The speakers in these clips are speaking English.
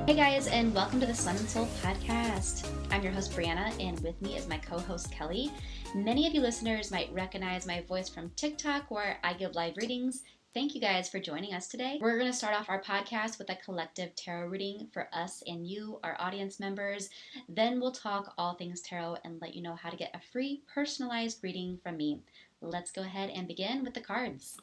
Hey guys, and welcome to the Sun and Soul podcast. I'm your host Brianna, and with me is my co-host Kelly. Many of you listeners might recognize my voice from TikTok, where I give live readings. Thank you guys for joining us today. We're going to start off our podcast with a collective tarot reading for us and you, our audience members. Then we'll talk all things tarot and let you know how to get a free personalized reading from me. Let's go ahead and begin with the cards.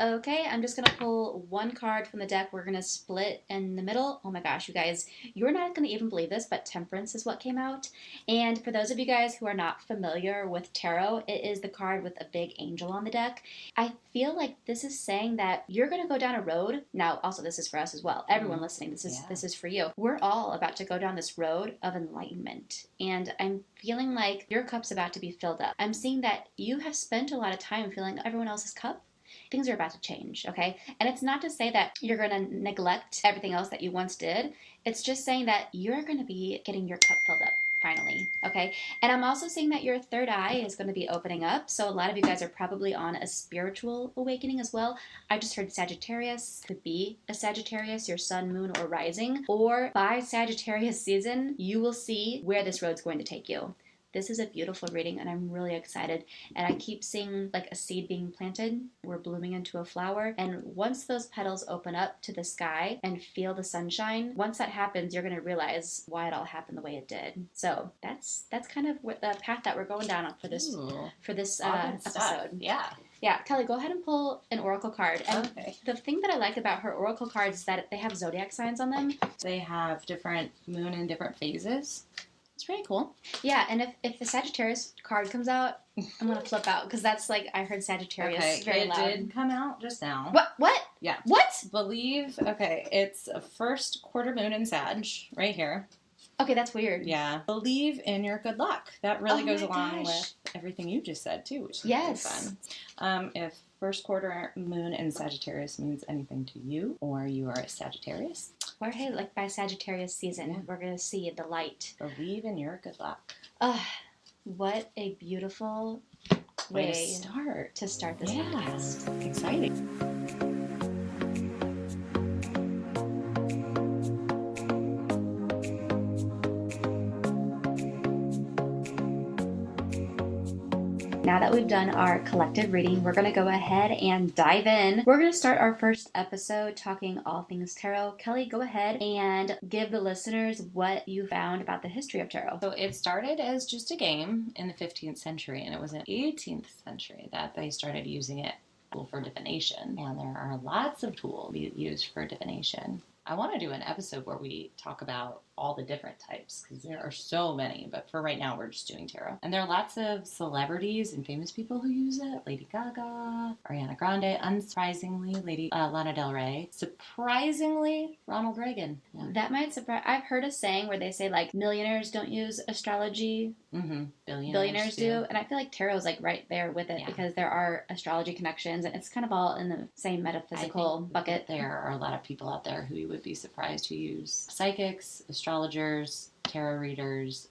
Okay, I'm just going to pull one card from the deck. We're going to split in the middle. Oh my gosh, you guys, you're not going to even believe this, but Temperance is what came out. And for those of you guys who are not familiar with tarot, it is the card with a big angel on the deck. I feel like this is saying that you're going to go down a road. Now, also, this is for us as well. Everyone listening, this is for you. We're all about to go down this road of enlightenment. And I'm feeling like your cup's about to be filled up. I'm seeing that you have spent a lot of time filling everyone else's cup. Things are about to change, okay? And it's not to say that you're going to neglect everything else that you once did. It's just saying that you're going to be getting your cup filled up finally, okay? And I'm also seeing that your third eye is going to be opening up. So a lot of you guys are probably on a spiritual awakening as well. I just heard Sagittarius. Could be a Sagittarius, your sun, moon, or rising. Or by Sagittarius season, you will see where this road's going to take you. This is a beautiful reading, and I'm really excited. And I keep seeing like a seed being planted. We're blooming into a flower. And once those petals open up to the sky and feel the sunshine, once that happens, you're going to realize why it all happened the way it did. So that's kind of what the path that we're going down for this episode. Yeah, Kelly, go ahead and pull an oracle card. And the thing that I like about her oracle cards is that they have zodiac signs on them. They have different moon and different phases. It's really cool. Yeah, and if the Sagittarius card comes out, I'm going to flip out because that's like, I heard Sagittarius very loud. It did come out just now. What? Yeah. What? It's a first quarter moon in Sag right here. Okay, that's weird. Yeah. Believe in your good luck. That really goes along with everything you just said too, which is really fun. If first quarter moon in Sagittarius means anything to you, or you are a Sagittarius, or hey, like by Sagittarius season, we're going to see the light. Believe in your good luck. What a beautiful way to start this podcast. Exciting. Now that we've done our collective reading, we're going to go ahead and dive in. We're going to start our first episode talking all things tarot. Kelly, go ahead and give the listeners what you found about the history of tarot. So it started as just a game in the 15th century, and it was in the 18th century that they started using it for divination. And there are lots of tools used for divination. I want to do an episode where we talk about all the different types because there are so many, but for right now we're just doing tarot. And there are lots of celebrities and famous people who use it. Lady Gaga, Ariana Grande, unsurprisingly, Lana Del Rey, surprisingly, Ronald Reagan. Yeah. That might surprise. I've heard a saying where they say like millionaires don't use astrology. Mm-hmm. Billionaires do. And I feel like tarot is like right there with it because there are astrology connections and it's kind of all in the same metaphysical bucket. There are a lot of people out there who you would be surprised who use psychics, astrologers, tarot readers.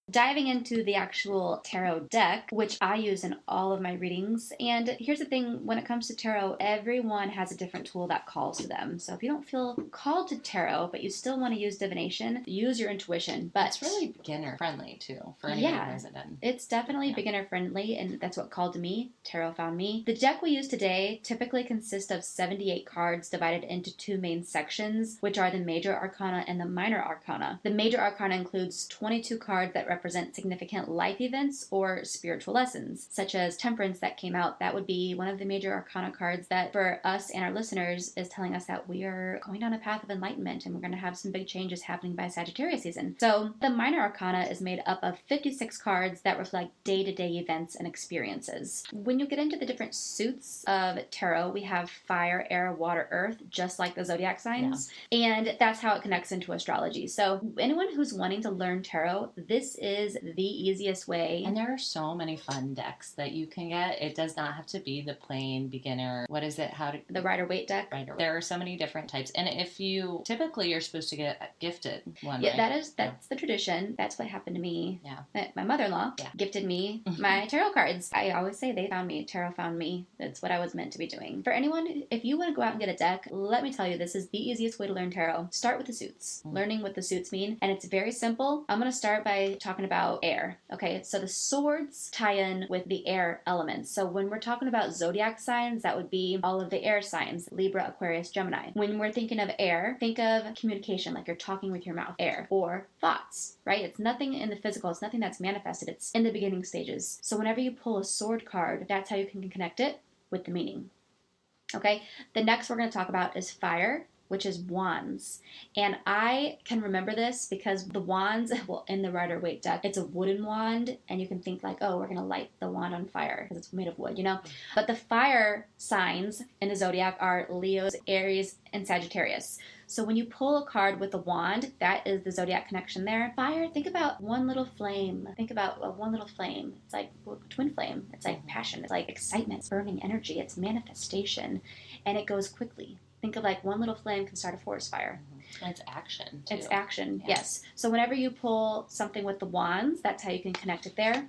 Diving into the actual tarot deck, which I use in all of my readings. And here's the thing, when it comes to tarot, everyone has a different tool that calls to them. So if you don't feel called to tarot, but you still want to use divination, use your intuition. But it's really beginner friendly too, for anyone who hasn't done. It's definitely beginner friendly, and that's what called to me. Tarot found me. The deck we use today typically consists of 78 cards divided into two main sections, which are the major arcana and the minor arcana. The major arcana includes 22 cards that represent significant life events or spiritual lessons, such as Temperance that came out. That would be one of the major arcana cards that for us and our listeners is telling us that we are going down a path of enlightenment and we're going to have some big changes happening by Sagittarius season. So the minor arcana is made up of 56 cards that reflect day-to-day events and experiences. When you get into the different suits of tarot, we have fire, air, water, earth, just like the zodiac signs. And that's how it connects into astrology. So anyone who's wanting to learn tarot, this is the easiest way. And there are so many fun decks that you can get. It does not have to be the plain beginner. What is it? The Rider-Waite deck? There are so many different types. And if you, typically you're supposed to get gifted one, yeah, right? That's the tradition. That's what happened to me. Yeah. My mother-in-law gifted me my tarot cards. I always say they found me. Tarot found me. That's what I was meant to be doing. For anyone, if you want to go out and get a deck, let me tell you, this is the easiest way to learn tarot. Start with the suits. Learning what the suits mean. And it's very simple. I'm going to start by talking about air. Okay, so the swords tie in with the air elements. So when we're talking about zodiac signs, that would be all of the air signs, Libra, Aquarius, Gemini. When we're thinking of air, think of communication, like you're talking with your mouth, air, or thoughts, right? It's nothing in the physical. It's nothing that's manifested. It's in the beginning stages. So whenever you pull a sword card, that's how you can connect it with the meaning. Okay, the next we're going to talk about is fire, which is wands. And I can remember this because the wands, well, in the Rider-Waite deck, it's a wooden wand, and you can think like, oh, we're going to light the wand on fire because it's made of wood, you know? But the fire signs in the zodiac are Leos, Aries, and Sagittarius. So when you pull a card with a wand, that is the zodiac connection there. Fire, think about one little flame. Think about one little flame. It's like twin flame. It's like passion. It's like excitement. It's burning energy. It's manifestation. And it goes quickly. Think of like one little flame can start a forest fire. And it's action, too. It's action, yes. So whenever you pull something with the wands, that's how you can connect it there.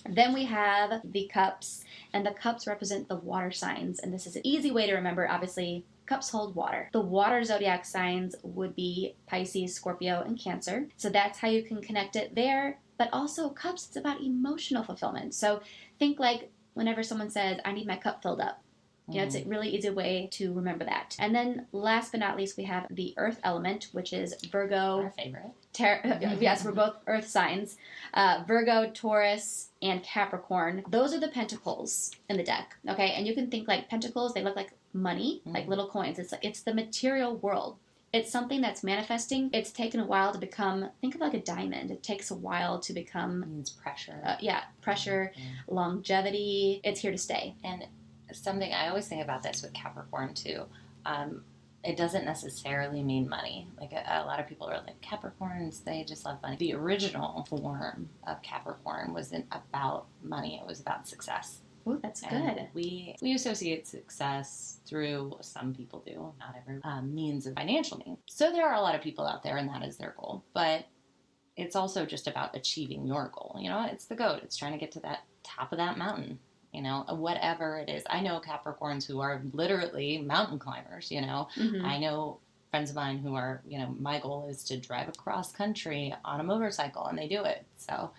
Then we have the cups, and the cups represent the water signs. And this is an easy way to remember, obviously. Cups hold water. The water zodiac signs would be Pisces, Scorpio, and Cancer. So that's how you can connect it there. But also cups, it's about emotional fulfillment. So think like whenever someone says, I need my cup filled up. You know, it's a really easy way to remember that. And then last but not least, we have the earth element, which is Virgo. Our favorite. Yes, we're both earth signs. Virgo, Taurus, and Capricorn. Those are the pentacles in the deck. Okay, and you can think like pentacles, they look like money, like little coins. It's the material world. It's something that's manifesting. It's taken a while to become, think of like a diamond. It takes a while to become. It needs pressure. Pressure, longevity. It's here to stay. And something I always think about this with Capricorn too. It doesn't necessarily mean money. Like a lot of people are like, Capricorns, they just love money. The original form of Capricorn wasn't about money. It was about success. Oh, that's and good. We associate success through, some people do, not every means of financial means. So there are a lot of people out there and that is their goal. But it's also just about achieving your goal. You know, it's the goat. It's trying to get to that top of that mountain. You know, whatever it is. I know Capricorns who are literally mountain climbers, you know. I know friends of mine who are, you know, my goal is to drive across country on a motorcycle, and they do it. So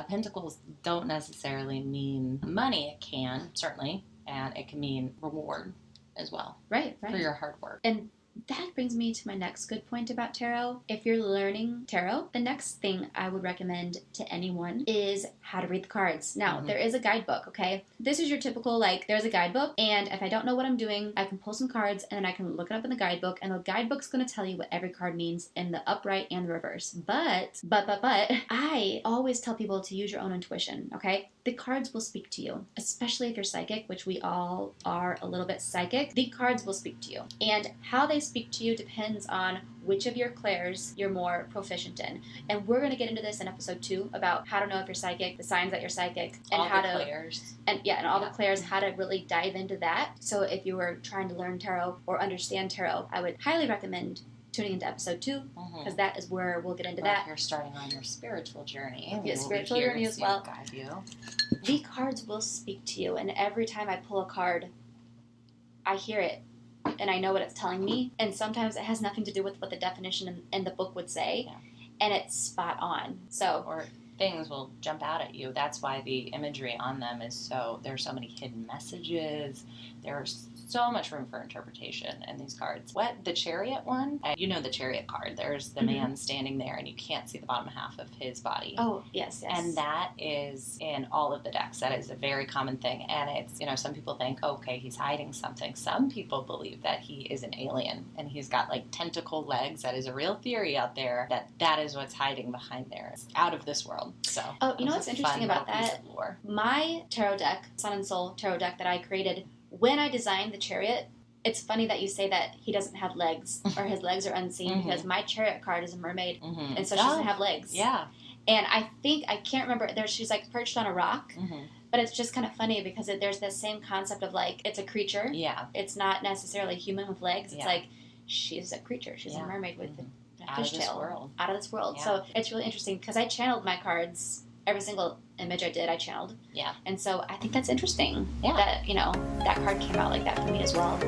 pentacles don't necessarily mean money. It can, certainly, and it can mean reward as well. Right. For your hard work. And that brings me to my next good point about tarot. If you're learning tarot, the next thing I would recommend to anyone is how to read the cards. Now, there is a guidebook, okay? This is your typical, like, there's a guidebook, and if I don't know what I'm doing, I can pull some cards, and then I can look it up in the guidebook, and the guidebook's going to tell you what every card means in the upright and the reverse. But, I always tell people to use your own intuition, okay? The cards will speak to you, especially if you're psychic, which we all are a little bit psychic. The cards will speak to you. And how they speak to you depends on which of your clairs you're more proficient in. And we're going to get into this in episode 2 about how to know if you're psychic, the signs that you're psychic, and all how the to clairs. And all the clairs, how to really dive into that. So if you were trying to learn tarot or understand tarot, I would highly recommend tuning into episode 2 because that is where we'll get into that. If you're starting on your spiritual journey, spiritual journey as well. Guide you. The cards will speak to you, and every time I pull a card, I hear it, and I know what it's telling me. And sometimes it has nothing to do with what the definition in the book would say, and it's spot on. So, or things will jump out at you. That's why the imagery on them is so. There's so many hidden messages. There's so much room for interpretation in these cards. The Chariot one? You know the Chariot card. There's the man standing there and you can't see the bottom half of his body. Oh, yes. And that is in all of the decks. That is a very common thing. And it's, you know, some people think, okay, he's hiding something. Some people believe that he is an alien and he's got like tentacle legs. That is a real theory out there that is what's hiding behind there. It's out of this world. So, you know what's interesting about that? My tarot deck, Sun and Soul tarot deck that I created, when I designed the Chariot, it's funny that you say that he doesn't have legs or his legs are unseen because my Chariot card is a mermaid and so she doesn't have legs. Yeah. And I can't remember, she's like perched on a rock, but it's just kind of funny because there's this same concept of like, it's a creature. Yeah. It's not necessarily a human with legs. It's Yeah. like, she's a creature. She's a mermaid with a fishtail. Out of this world. Yeah. So it's really interesting because I channeled my cards. Every single image I did, I channeled. Yeah. And so I think that's interesting. Yeah. That, that card came out like that for me as well.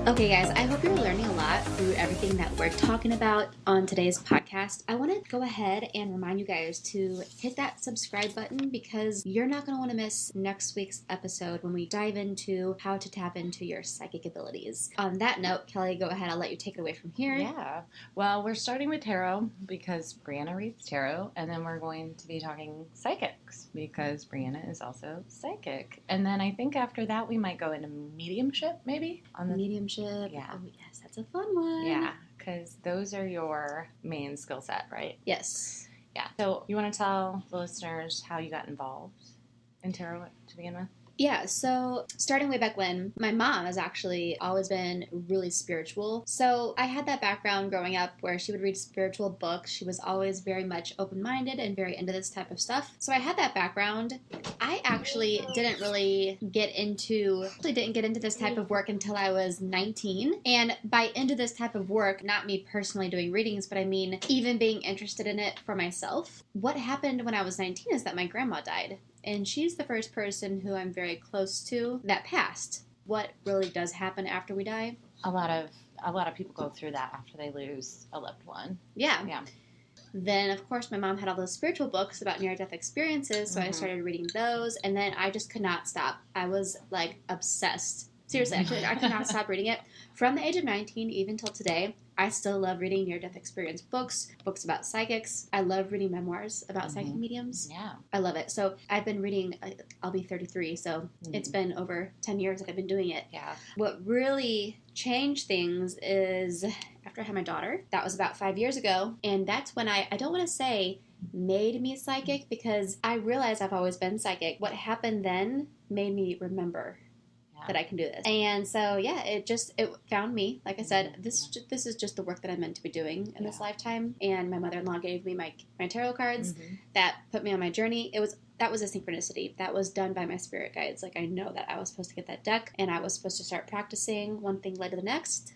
Okay, guys, I hope you're learning a lot through everything that we're talking about on today's podcast. I want to go ahead and remind you guys to hit that subscribe button because you're not going to want to miss next week's episode when we dive into how to tap into your psychic abilities. On that note, Kelly, go ahead. I'll let you take it away from here. Yeah. Well, we're starting with tarot because Brianna reads tarot, and then we're going to be talking psychics because Brianna is also psychic. And then I think after that we might go into mediumship, maybe? Mediumship. Yeah. Oh, yes, that's a fun one. Yeah, because those are your main skill set, right? Yes. Yeah. So you want to tell the listeners how you got involved in tarot to begin with? Yeah, so starting way back when, my mom has actually always been really spiritual. So I had that background growing up where she would read spiritual books. She was always very much open-minded and very into this type of stuff. So I had that background. I actually didn't get into this type of work until I was 19. And by into this type of work, not me personally doing readings, but I mean even being interested in it for myself. What happened when I was 19 is that my grandma died. And she's the first person who I'm very close to that passed. What really does happen after we die? A lot of people go through that after they lose a loved one. Yeah. Yeah. Then, of course, my mom had all those spiritual books about near-death experiences, so I started reading those, and then I just could not stop. I was, like, obsessed. Seriously, actually, I could not stop reading it. From the age of 19, even till today, I still love reading near-death experience books about psychics. I love reading memoirs about psychic mediums. Yeah. I love it. So I've been reading, I'll be 33, so it's been over 10 years that I've been doing it. Yeah. What really changed things is after I had my daughter. That was about 5 years ago, and that's when I don't want to say made me psychic because I realized I've always been psychic. What happened then made me remember that I can do this. And so, yeah, it found me. Like I said, this is just the work that I'm meant to be doing in this lifetime. And my mother-in-law gave me my tarot cards that put me on my journey. That was a synchronicity. That was done by my spirit guides. Like, I know that I was supposed to get that deck and I was supposed to start practicing. One thing led to the next.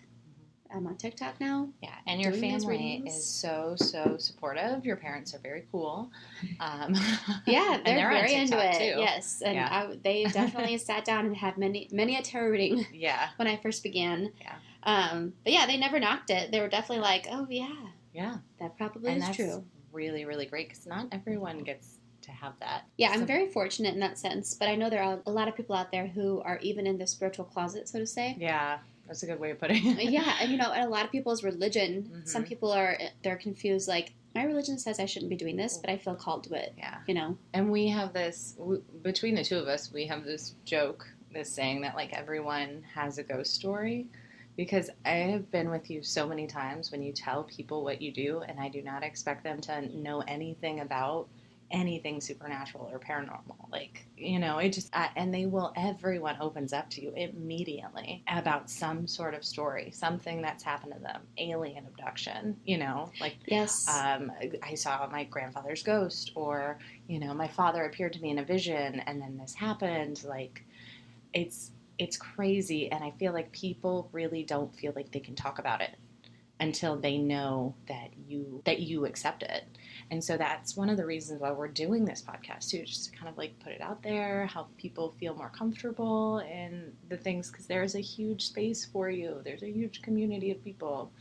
I'm on TikTok now. Yeah, and your family is so supportive. Your parents are very cool. Yeah, they're very into it. Too. Yes, and they definitely sat down and had many a tarot reading. Yeah, when I first began. Yeah, but yeah, they never knocked it. They were definitely like, "Oh yeah, that probably is true." That's really, really great because not everyone gets to have that. Yeah, I'm very fortunate in that sense. But I know there are a lot of people out there who are even in the spiritual closet, so to say. Yeah. That's a good way of putting it. Yeah, and a lot of people's religion, some people they're confused, like, my religion says I shouldn't be doing this, but I feel called to it. Yeah. And we have this, between the two of us, we have this joke, this saying that, like, everyone has a ghost story. Because I have been with you so many times when you tell people what you do, and I do not expect them to know anything about anything supernatural or paranormal, like, it just and everyone opens up to you immediately about some sort of story, something that's happened to them, alien abduction, like, yes, I saw my grandfather's ghost, or my father appeared to me in a vision and then this happened. Like, it's crazy, and I feel like people really don't feel like they can talk about it until they know that you accept it. And so that's one of the reasons why we're doing this podcast too, just to kind of like put it out there, help people feel more comfortable in the things, because there's a huge space for you. There's a huge community of people,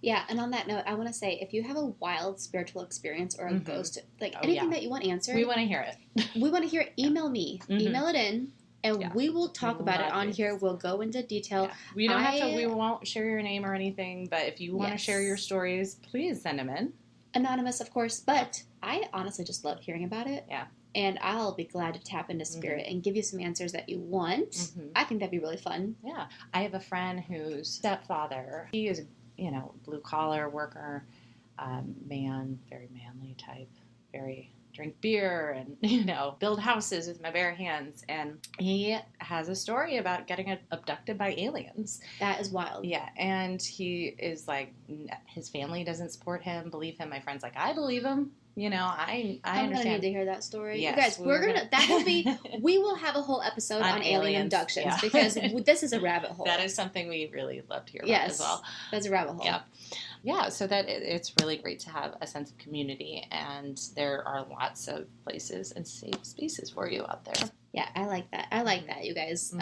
Yeah, and on that note, I want to say, if you have a wild spiritual experience or a ghost, like anything that you want answered. We want to hear it. We want to hear it. Email me. Email it in. And we will talk about it on here. We'll go into detail. Yeah. We don't have to. We won't share your name or anything. But if you want to share your stories, please send them in. Anonymous, of course. But I honestly just love hearing about it. Yeah. And I'll be glad to tap into spirit and give you some answers that you want. I think that'd be really fun. Yeah. I have a friend whose stepfather, he is, blue collar worker, man, very manly type, very drink beer and, you know, build houses with my bare hands. And he has a story about getting abducted by aliens. That is wild. Yeah, and he is like, his family doesn't support him, believe him. My friend's like, I believe him. You know, I I'm understand. gonna need to hear that story. Yes, you guys, we're gonna that will be we will have a whole episode on alien aliens, abductions yeah. because this is a rabbit hole. That is something we really love to hear about yes, as well. That's a rabbit hole. Yeah, so that it's really great to have a sense of community, and there are lots of places and safe spaces for you out there. Yeah, I like that. I like that, you guys.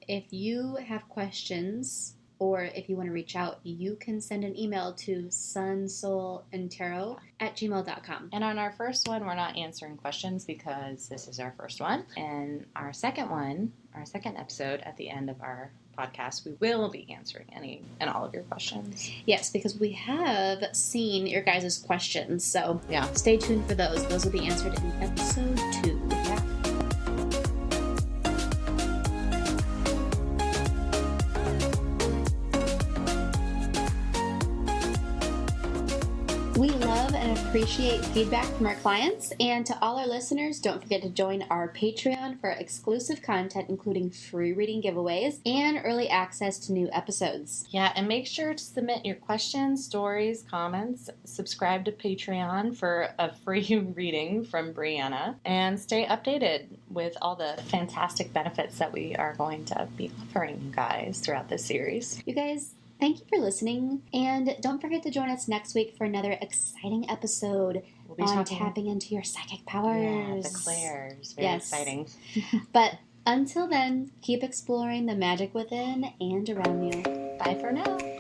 If you have questions or if you want to reach out, you can send an email to sunsoulandtarot@gmail.com. And on our first one, we're not answering questions because this is our first one. And our second one, our second episode at the end of our podcast, we will be answering any and all of your questions. Yes, because we have seen your guys' questions. So yeah, stay tuned for those. Those will be answered in episode 2. Yeah. We love and appreciate feedback from our clients, and to all our listeners, don't forget to join our Patreon for exclusive content, including free reading giveaways and early access to new episodes. Yeah, and make sure to submit your questions, stories, comments, subscribe to Patreon for a free reading from Brianna, and stay updated with all the fantastic benefits that we are going to be offering you guys throughout this series. You guys, thank you for listening, and don't forget to join us next week for another exciting episode on tapping into your psychic powers. Yeah, the clairs. Very exciting. But until then, keep exploring the magic within and around you. Bye for now.